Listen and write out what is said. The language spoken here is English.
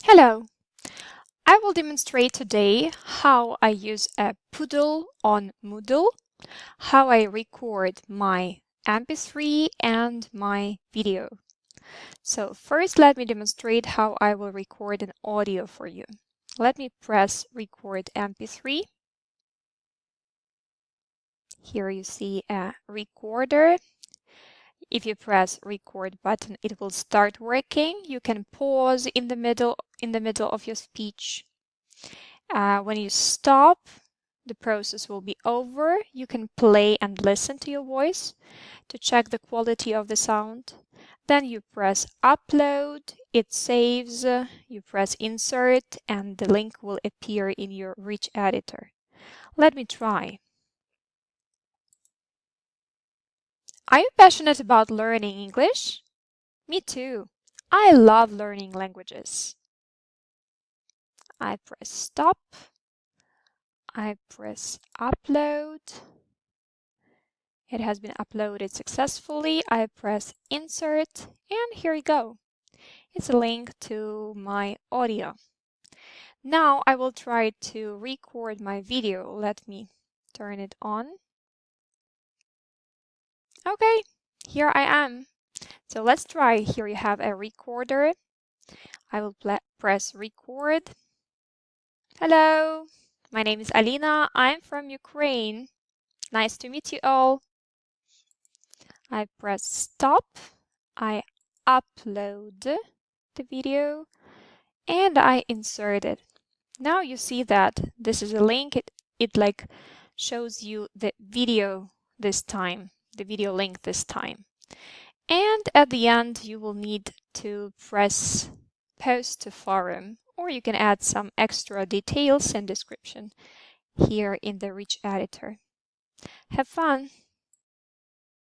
Hello! I will demonstrate today how I use a PoodLL on MOODLE, how I record my MP3 and my video. So first let me demonstrate how I will record an audio for you. Let me press record MP3. Here you see a recorder. If you press record button, it will start working. You can pause in the middle of your speech. When you stop, the process will be over. You can play and listen to your voice to check the quality of the sound. Then you press upload, it saves, you press insert, and the link will appear in your rich editor. Let me try. Are you passionate about learning English? Me too. I love learning languages. I press stop. I press upload. It has been uploaded successfully. I press insert and here you go. It's a link to my audio. Now I will try to record my video. Let me turn it on. Okay, here I am. So let's try. Here you have a recorder. I will press record. Hello, my name is Alina. I'm from Ukraine. Nice to meet you all. I press stop. I upload the video and I insert it. Now you see that this is a link. It like shows you the video this time, the video link this time. And at the end, you will need to press post to forum, or you can add some extra details and description here in the rich editor. Have fun!